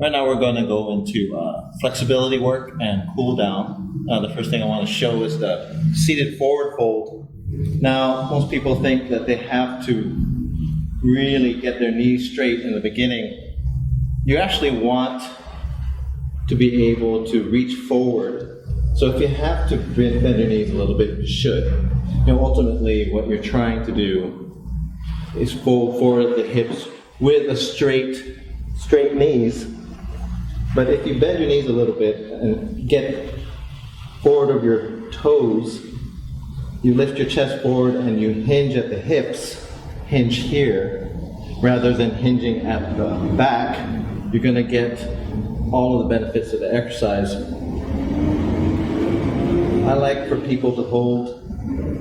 Right now we're going to go into flexibility work and cool down. The first thing I want to show is the seated forward fold. Now, most people think that they have to really get their knees straight in the beginning. You actually want to be able to reach forward. So if you have to bend your knees a little bit, you should. Ultimately, what you're trying to do is fold forward the hips with a straight knees. But if you bend your knees a little bit and get forward of your toes, you lift your chest forward and you hinge at the hips, hinge here, rather than hinging at the back, you're going to get all of the benefits of the exercise. I like for people to hold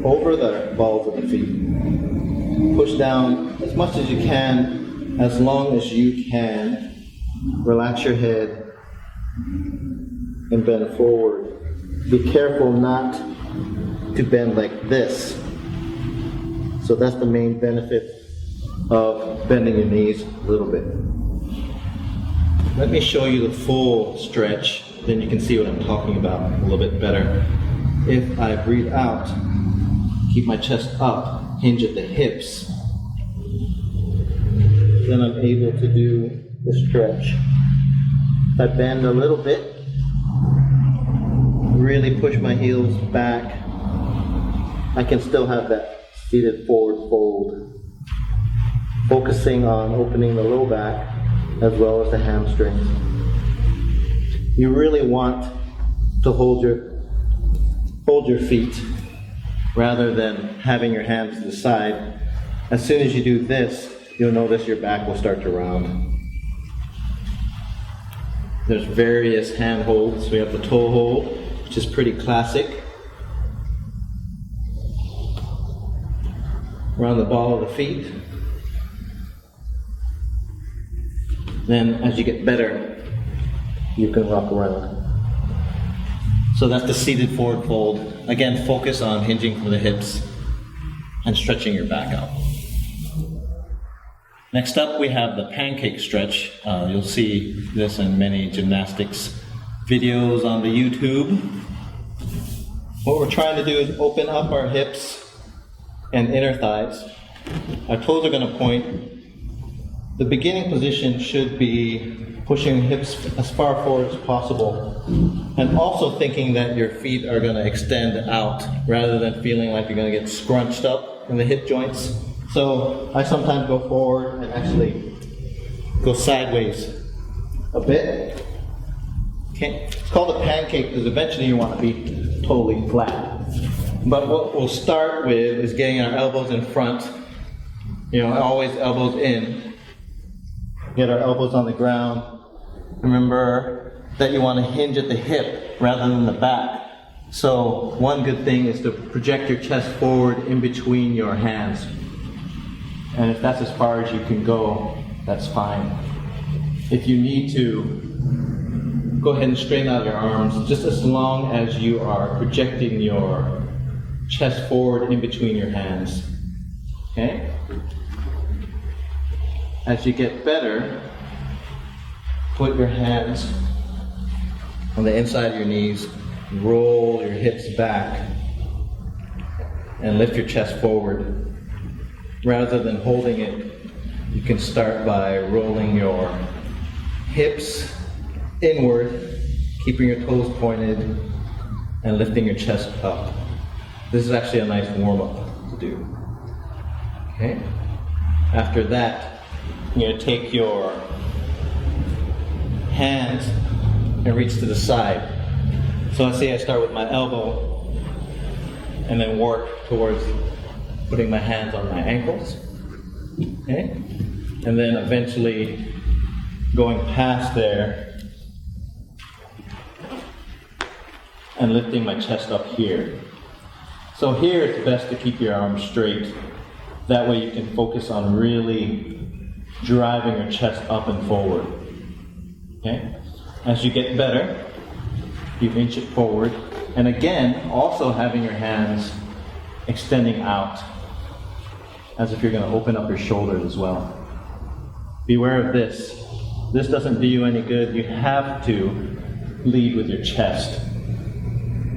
over the balls of the feet. Push down as much as you can, as long as you can. Relax your head and bend forward. Be careful not to bend like this. So that's the main benefit of bending your knees a little bit. Let me show you the full stretch, then you can see what I'm talking about a little bit better. If I breathe out, keep my chest up, hinge at the hips, then I'm able to do the stretch. If I bend a little bit, really push my heels back, I can still have that seated forward fold, focusing on opening the low back as well as the hamstrings. You really want to hold your feet rather than having your hands to the side. As soon as you do this, you'll notice your back will start to round. There's various hand holds. We have the toe hold, which is pretty classic. Around the ball of the feet. Then as you get better, you can rock around. So that's the seated forward fold. Again, focus on hinging from the hips and stretching your back out. Next up, we have the pancake stretch. You'll see this in many gymnastics videos on the YouTube. What we're trying to do is open up our hips and inner thighs. Our toes are going to point. The beginning position should be pushing hips as far forward as possible, and also thinking that your feet are going to extend out rather than feeling like you're going to get scrunched up in the hip joints. So I sometimes go forward and actually go sideways a bit. Okay. It's called a pancake because eventually you want to be totally flat. But what we'll start with is getting our elbows in front. Always elbows in. Get our elbows on the ground. Remember that you want to hinge at the hip rather than the back. So one good thing is to project your chest forward in between your hands. And if that's as far as you can go, that's fine. If you need to, go ahead and straighten out your arms just as long as you are projecting your chest forward in between your hands. Okay? As you get better, put your hands on the inside of your knees, roll your hips back, and lift your chest forward. Rather than holding it, you can start by rolling your hips inward, keeping your toes pointed, and lifting your chest up. This is actually a nice warm-up to do. Okay? After that, you're going to take your hands and reach to the side. So let's say I start with my elbow and then work towards putting my hands on my ankles. Okay? And then eventually going past there and lifting my chest up here. So here it's best to keep your arms straight. That way you can focus on really driving your chest up and forward. Okay? As you get better, you inch it forward. And again, also having your hands extending out as if you're going to open up your shoulders as well. Beware of this. This doesn't do you any good. You have to lead with your chest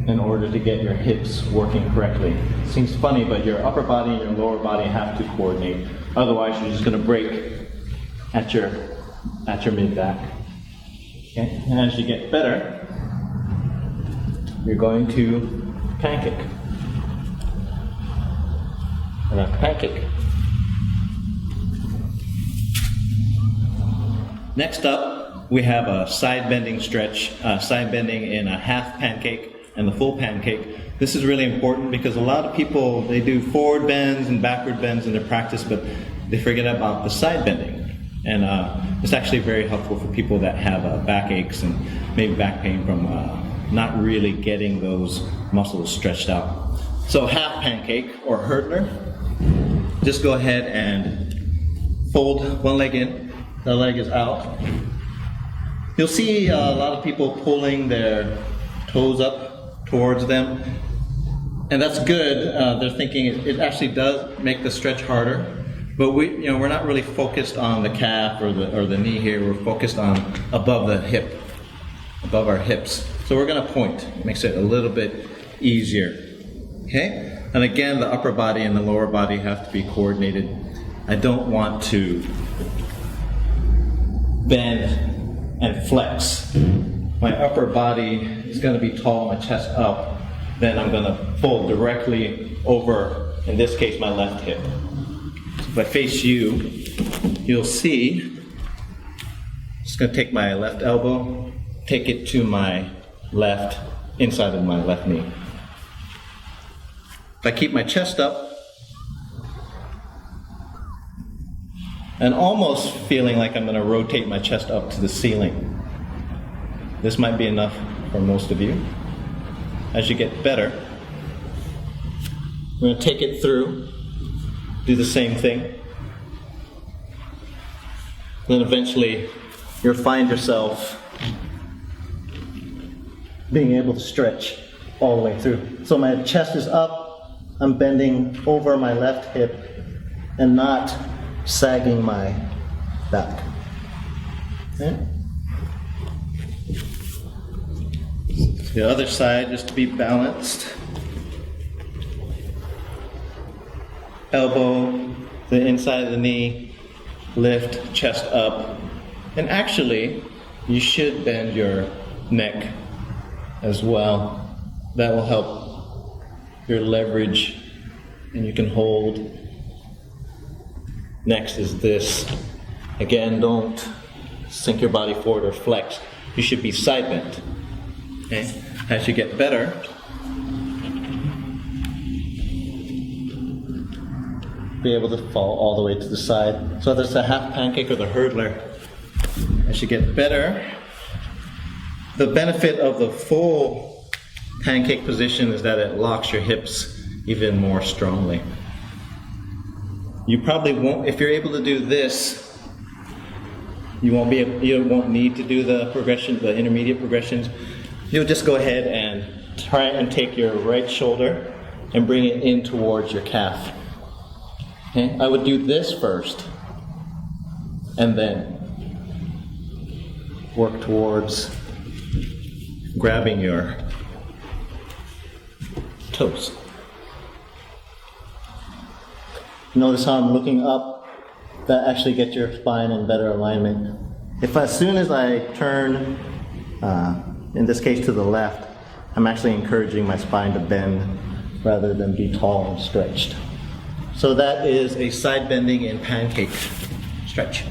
in order to get your hips working correctly. It seems funny, but your upper body and your lower body have to coordinate. Otherwise, you're just going to break at your mid-back. Okay? And as you get better, you're going to pancake. And a pancake. Next up, we have a side bending stretch, side bending in a half pancake and the full pancake. This is really important because a lot of people, they do forward bends and backward bends in their practice, but they forget about the side bending. And it's actually very helpful for people that have back aches and maybe back pain from not really getting those muscles stretched out. So half pancake or hurdler, just go ahead and fold one leg in, the leg is out. You'll see a lot of people pulling their toes up towards them, and that's good. They're thinking it actually does make the stretch harder. But we're not really focused on the calf or the knee here. We're focused on above the hip, above our hips. So we're going to point. It makes it a little bit easier. Okay? And again, the upper body and the lower body have to be coordinated. I don't want to bend and flex. My upper body is going to be tall, my chest up. Then I'm going to fold directly over, in this case, my left hip. If I face you, you'll see, I'm just going to take my left elbow, take it to my left, inside of my left knee. If I keep my chest up, and almost feeling like I'm going to rotate my chest up to the ceiling. This might be enough for most of you. As you get better, we're going to take it through. Do the same thing. Then eventually you'll find yourself being able to stretch all the way through. So my chest is up, I'm bending over my left hip and not sagging my back. Okay? The other side, just to be balanced. Elbow, the inside of the knee, lift, chest up. And actually, you should bend your neck as well. That will help your leverage, and you can hold. Next is this. Again, don't sink your body forward or flex. You should be side bent. Okay? As you get better, be able to fall all the way to the side. So there's a half pancake or the hurdler. As you get better, the benefit of the full pancake position is that it locks your hips even more strongly. You probably won't, if you're able to do this, you won't need to do the progression, the intermediate progressions. You'll just go ahead and try and take your right shoulder and bring it in towards your calf. Okay? I would do this first, and then work towards grabbing your toes. Notice how I'm looking up. That actually gets your spine in better alignment. As soon as I turn, in this case to the left, I'm actually encouraging my spine to bend rather than be tall and stretched. So that is a side bending in pancake stretch.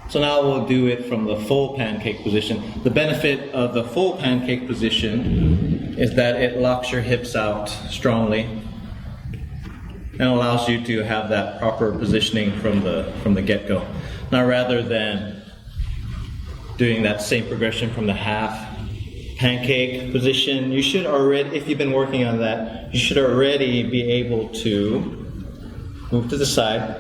So now we'll do it from the full pancake position. The benefit of the full pancake position is that it locks your hips out strongly and allows you to have that proper positioning from the get-go. Now, rather than doing that same progression from the half pancake position, you should already, if you've been working on that, you should already be able to move to the side.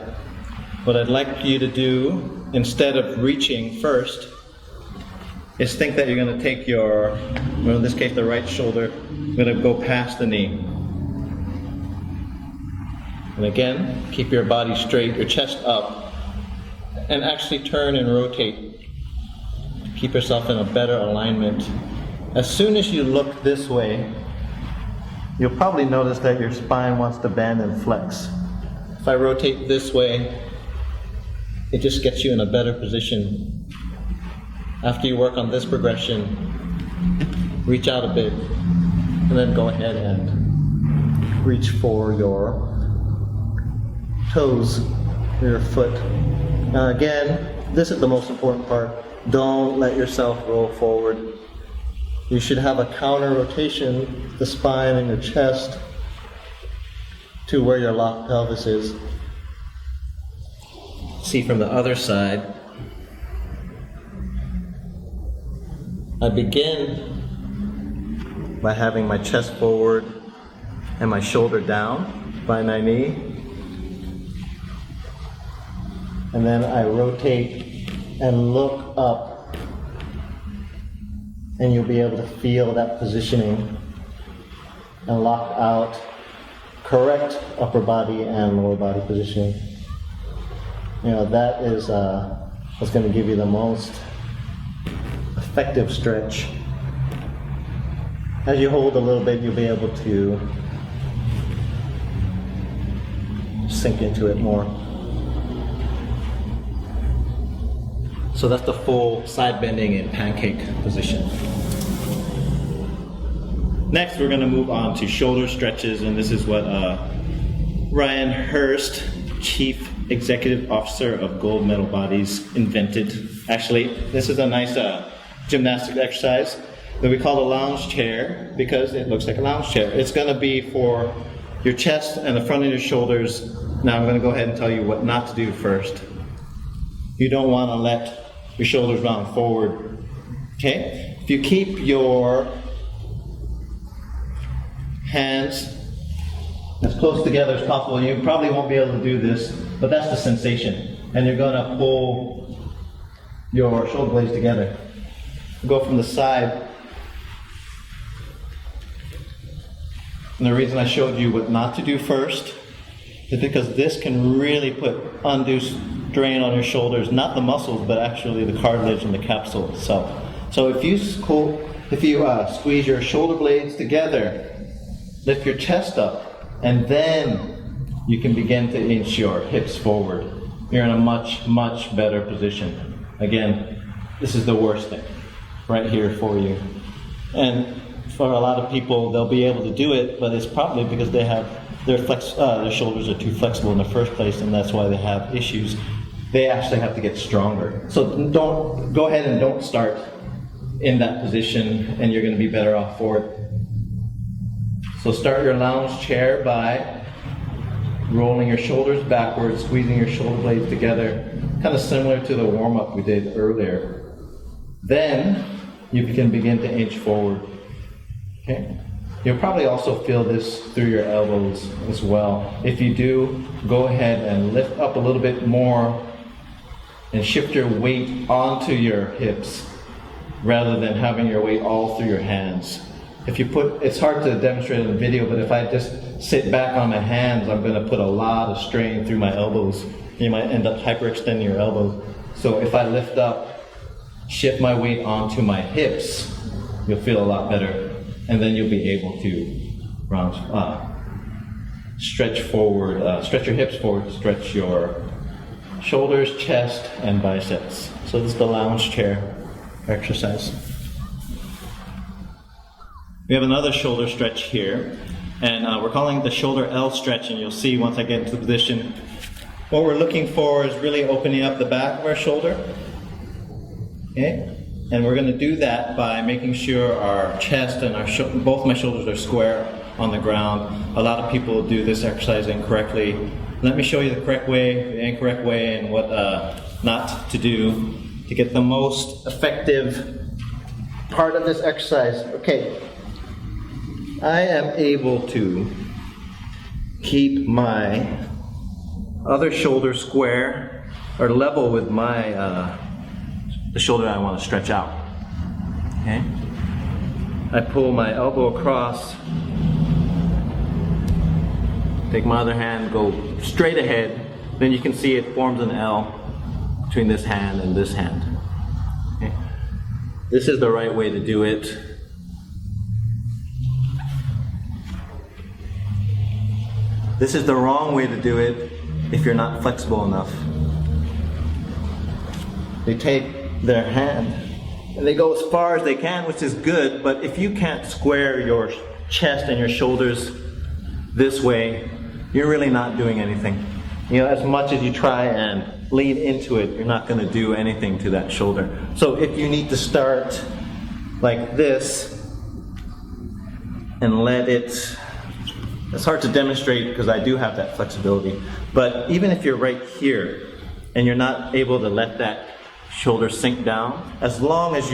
What I'd like you to do, instead of reaching first, is think that you're going to take your, well, in this case, the right shoulder, you're going to go past the knee. And again, keep your body straight, your chest up, and actually turn and rotate Keep yourself in a better alignment. As soon as you look this way, you'll probably notice that your spine wants to bend and flex. If I rotate this way, it just gets you in a better position. After you work on this progression, reach out a bit, and then go ahead and reach for your toes, your foot. Now again, this is the most important part. Don't let yourself roll forward. You should have a counter rotation, the spine and your chest, to where your locked pelvis is. See from the other side. I begin by having my chest forward and my shoulder down by my knee. And then I rotate and look up, and you'll be able to feel that positioning and lock out correct upper body and lower body positioning. You know, that is what's going to give you the most effective stretch. As you hold a little bit, you'll be able to sink into it more. So that's the full side bending in pancake position. Next, we're going to move on to shoulder stretches, and this is what Ryan Hurst, Chief Executive Officer of Gold Medal Bodies, invented. Actually, this is a nice gymnastic exercise that we call a lounge chair because it looks like a lounge chair. It's going to be for your chest and the front of your shoulders. Now I'm going to go ahead and tell you what not to do first. You don't want to let your shoulders round forward. Okay? If you keep your hands as close together as possible, you probably won't be able to do this, but that's the sensation. And you're going to pull your shoulder blades together. Go from the side. And the reason I showed you what not to do first is because this can really put undue strain on your shoulders, not the muscles, but actually the cartilage and the capsule itself. So if you squeeze your shoulder blades together, lift your chest up, and then you can begin to inch your hips forward. You're in a much, much better position. Again, this is the worst thing right here for you. And for a lot of people, they'll be able to do it, but it's probably because they have their shoulders are too flexible in the first place, and that's why they have issues. They actually have to get stronger. So don't go ahead and don't start in that position, and you're going to be better off for it. So start your lounge chair by rolling your shoulders backwards, squeezing your shoulder blades together, kind of similar to the warm-up we did earlier. Then you can begin to inch forward. Okay? You'll probably also feel this through your elbows as well. If you do, go ahead and lift up a little bit more and shift your weight onto your hips rather than having your weight all through your hands. It's hard to demonstrate in the video, but if I just sit back on my hands, I'm going to put a lot of strain through my elbows. You might end up hyperextending your elbows. So if I lift up, shift my weight onto my hips, you'll feel a lot better. And then you'll be able to stretch forward, stretch your hips forward, stretch your shoulders, chest, and biceps. So this is the lounge chair exercise. We have another shoulder stretch here, and we're calling it the shoulder L stretch, and you'll see once I get into the position, what we're looking for is really opening up the back of our shoulder. Okay? And we're going to do that by making sure our chest and our both my shoulders are square on the ground. A lot of people do this exercise incorrectly. Let me show you the correct way, the incorrect way, and what not to do to get the most effective part of this exercise. Okay, I am able to keep my other shoulder square or level with my the shoulder I want to stretch out. Okay? I pull my elbow across, take my other hand, go straight ahead, then you can see it forms an L between this hand and this hand. Okay? This is the right way to do it. This is the wrong way to do it if you're not flexible enough. They take their hand and they go as far as they can, which is good, but if you can't square your chest and your shoulders this way, you're really not doing anything. You know, as much as you try and lean into it, you're not going to do anything to that shoulder. So if you need to start like this and let it, it's hard to demonstrate because I do have that flexibility, but even if you're right here and you're not able to let that shoulder sink down, as long as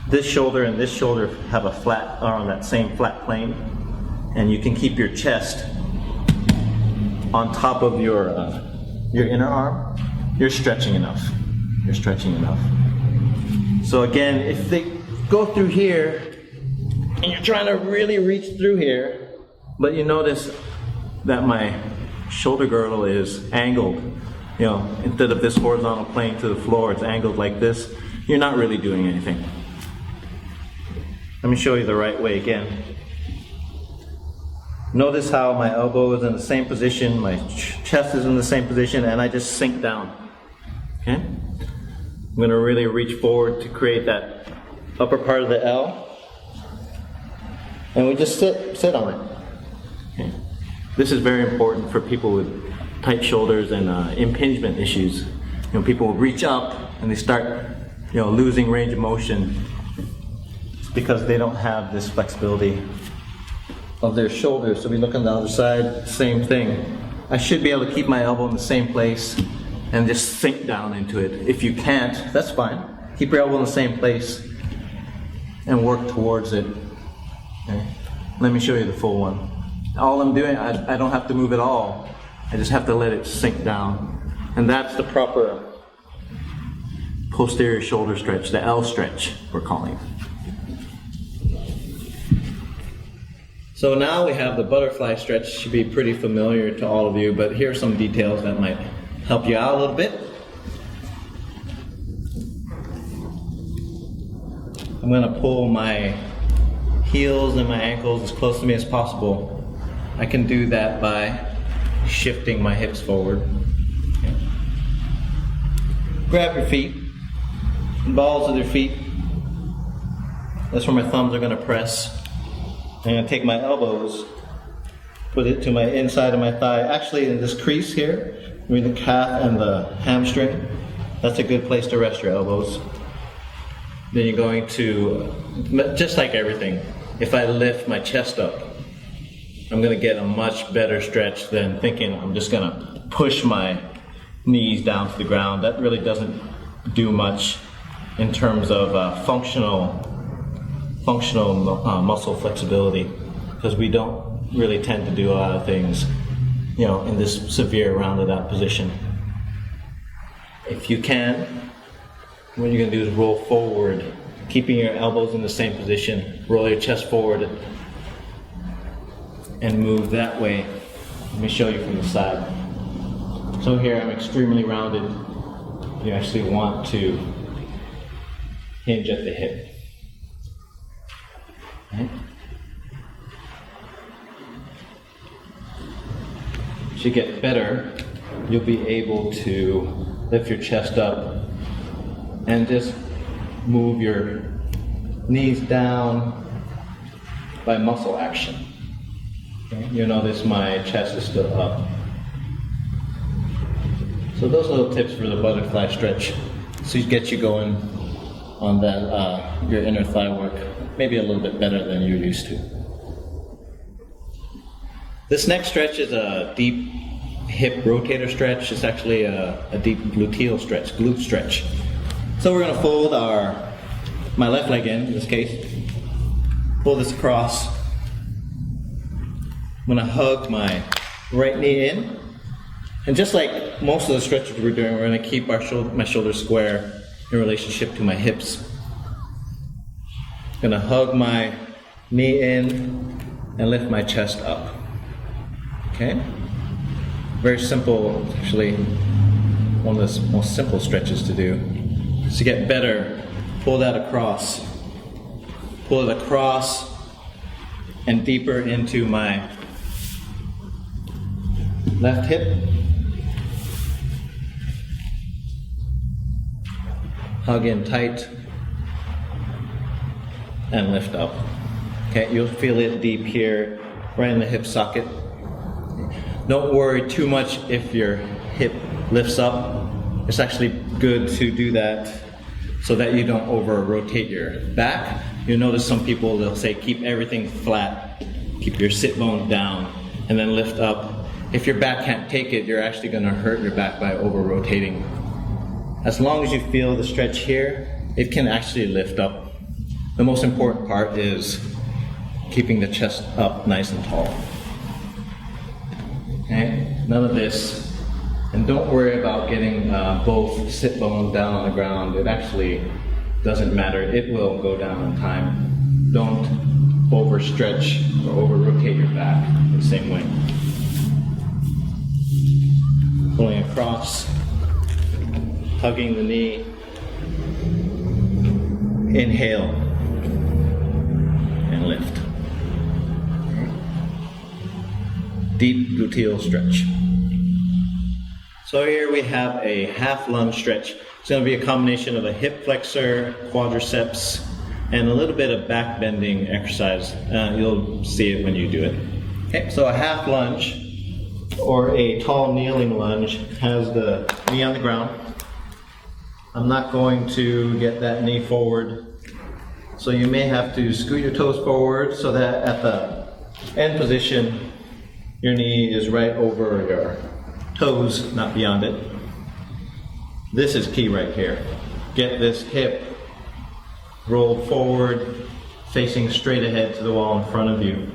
this shoulder and this shoulder have a flat, are on that same flat plane, and you can keep your chest on top of your inner arm, you're stretching enough. You're stretching enough. So again, if they go through here and you're trying to really reach through here, but you notice that my shoulder girdle is angled, you know, instead of this horizontal plane to the floor, it's angled like this, you're not really doing anything. Let me show you the right way again. Notice how my elbow is in the same position, my chest is in the same position, and I just sink down. Okay? I'm going to really reach forward to create that upper part of the L. And we just sit on it. Okay? This is very important for people with tight shoulders and impingement issues. You know, people will reach up and they start, you know, losing range of motion. It's because they don't have this flexibility of their shoulders. So we look on the other side, same thing. I should be able to keep my elbow in the same place and just sink down into it. If you can't, that's fine. Keep your elbow in the same place and work towards it. Okay. Let me show you the full one. All I'm doing, I don't have to move at all. I just have to let it sink down. And that's the proper posterior shoulder stretch, the L stretch, we're calling it. So now we have the butterfly stretch. Should be pretty familiar to all of you, but here are some details that might help you out a little bit. I'm going to pull my heels and my ankles as close to me as possible. I can do that by shifting my hips forward. Okay. Grab your feet, balls of your feet. That's where my thumbs are going to press. I'm going to take my elbows, put it to my inside of my thigh. Actually, in this crease here, between the calf and the hamstring, that's a good place to rest your elbows. Then you're going to, just like everything, if I lift my chest up, I'm going to get a much better stretch than thinking I'm just going to push my knees down to the ground. That really doesn't do much in terms of functional muscle flexibility, because we don't really tend to do a lot of things, you know, in this severe rounded out position. If you can, what you're going to do is roll forward, keeping your elbows in the same position. Roll your chest forward and move that way. Let me show you from the side. So here I'm extremely rounded. You actually want to hinge at the hip. Okay. As you get better, you'll be able to lift your chest up and just move your knees down by muscle action. Okay. You'll notice my chest is still up. So those little tips for the butterfly stretch, so get you going on that your inner thigh work, maybe a little bit better than you're used to. This next stretch is a deep hip rotator stretch. It's actually a deep gluteal stretch, glute stretch. So we're going to fold my left leg in this case, pull this across. I'm going to hug my right knee in. And just like most of the stretches we're doing, we're going to keep my shoulders square in relationship to my hips. I'm going to hug my knee in and lift my chest up. Okay? Very simple, actually one of the most simple stretches to do. To get better, pull that across. Pull it across and deeper into my left hip. Hug in tight and lift up. Okay, you'll feel it deep here, right in the hip socket. Don't worry too much if your hip lifts up. It's actually good to do that so that you don't over rotate your back. You'll notice some people, they'll say keep everything flat, keep your sit bone down, and then lift up. If your back can't take it, you're actually going to hurt your back by over rotating. As long as you feel the stretch here, it can actually lift up. The most important part is keeping the chest up nice and tall. Okay, none of this. And don't worry about getting both sit bones down on the ground. It actually doesn't matter. It will go down in time. Don't overstretch or over rotate your back the same way. Pulling across, hugging the knee. Inhale and lift. Deep gluteal stretch. So here we have a half lunge stretch. It's going to be a combination of a hip flexor, quadriceps, and a little bit of back bending exercise. You'll see it when you do it. Okay, so a half lunge or a tall kneeling lunge has the knee on the ground. I'm not going to get that knee forward. So you may have to scoot your toes forward so that at the end position, your knee is right over your toes, not beyond it. This is key right here. Get this hip rolled forward, facing straight ahead to the wall in front of you.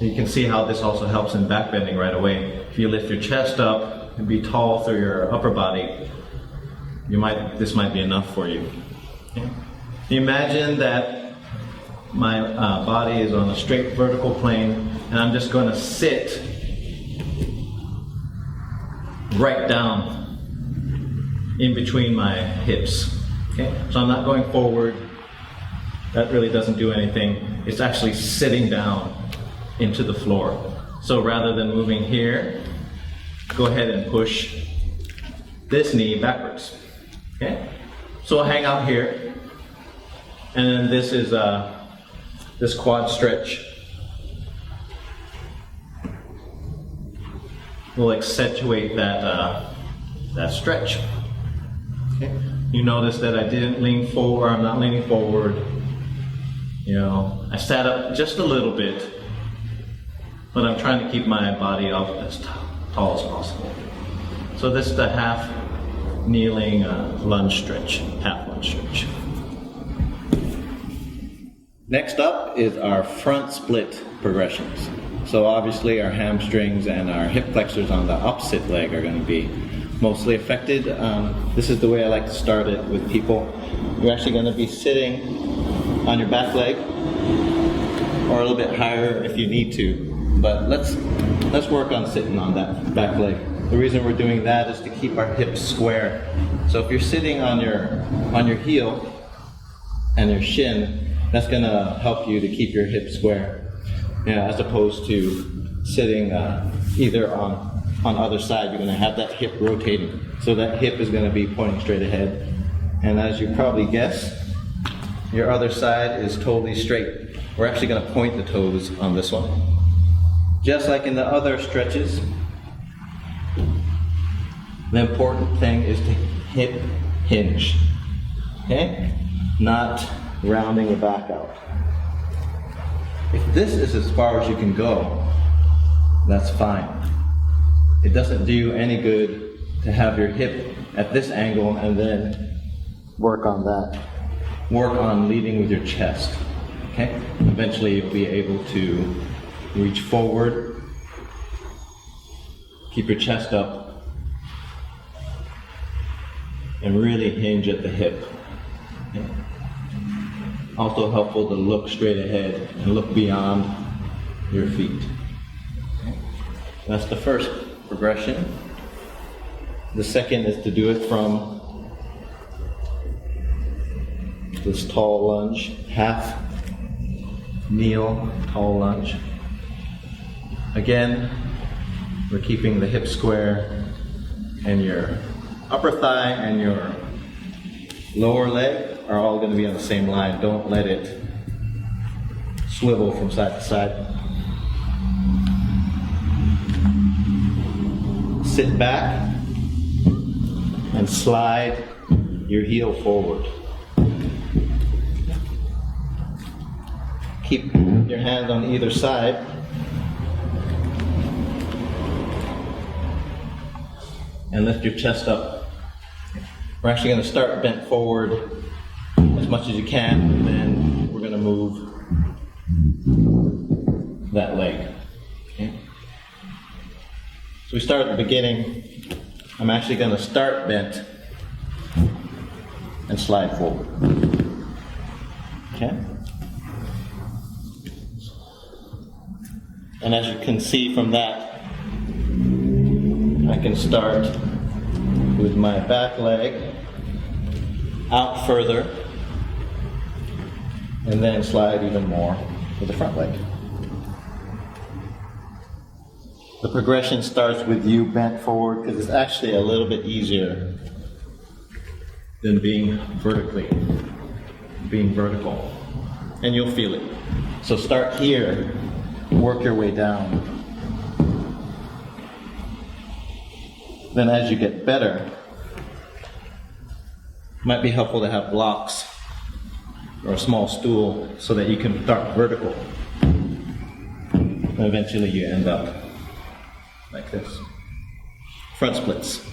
You can see how this also helps in back bending right away. If you lift your chest up and be tall through your upper body, this might be enough for you. Okay? Imagine that my body is on a straight vertical plane, and I'm just going to sit right down in between my hips. Okay? So I'm not going forward. That really doesn't do anything. It's actually sitting down into the floor. So rather than moving here, go ahead and push this knee backwards. Okay? So I'll hang out here. And then this is this quad stretch. Will accentuate that stretch. Okay? You notice that I didn't lean forward. I'm not leaning forward. You know, I sat up just a little bit, but I'm trying to keep my body up as tall as possible. So this is the half kneeling lunge stretch, half lunge stretch. Next up is our front split progressions. So obviously our hamstrings and our hip flexors on the opposite leg are going to be mostly affected. This is the way I like to start it with people. You're actually going to be sitting on your back leg, or a little bit higher if you need to. But let's work on sitting on that back leg. The reason we're doing that is to keep our hips square. So if you're sitting on your heel and your shin, that's going to help you to keep your hips square, as opposed to sitting either on other side. You're going to have that hip rotating, so that hip is going to be pointing straight ahead. And as you probably guess, your other side is totally straight. We're actually going to point the toes on this one. Just like in the other stretches, the important thing is to hip hinge, okay? Not rounding the back out. If this is as far as you can go, that's fine. It doesn't do you any good to have your hip at this angle and then work on that. Work on leading with your chest, okay? Eventually you'll be able to reach forward, keep your chest up, and really hinge at the hip. Okay? Also helpful to look straight ahead and look beyond your feet. Okay? That's the first progression. The second is to do it from this tall lunge, half kneel, tall lunge. Again, we're keeping the hip square, and your upper thigh and your lower leg are all going to be on the same line. Don't let it swivel from side to side. Sit back and slide your heel forward. Keep your hands on either side. And lift your chest up. We're actually going to start bent forward as much as you can, and then we're going to move that leg. Okay? So we start at the beginning. I'm actually going to start bent and slide forward. Okay? And as you can see from that, I can start with my back leg out further and then slide even more with the front leg. The progression starts with you bent forward because it's actually a little bit easier than being vertical. And you'll feel it. So start here, work your way down. Then as you get better, it might be helpful to have blocks or a small stool so that you can start vertical. And eventually you end up like this. Front splits.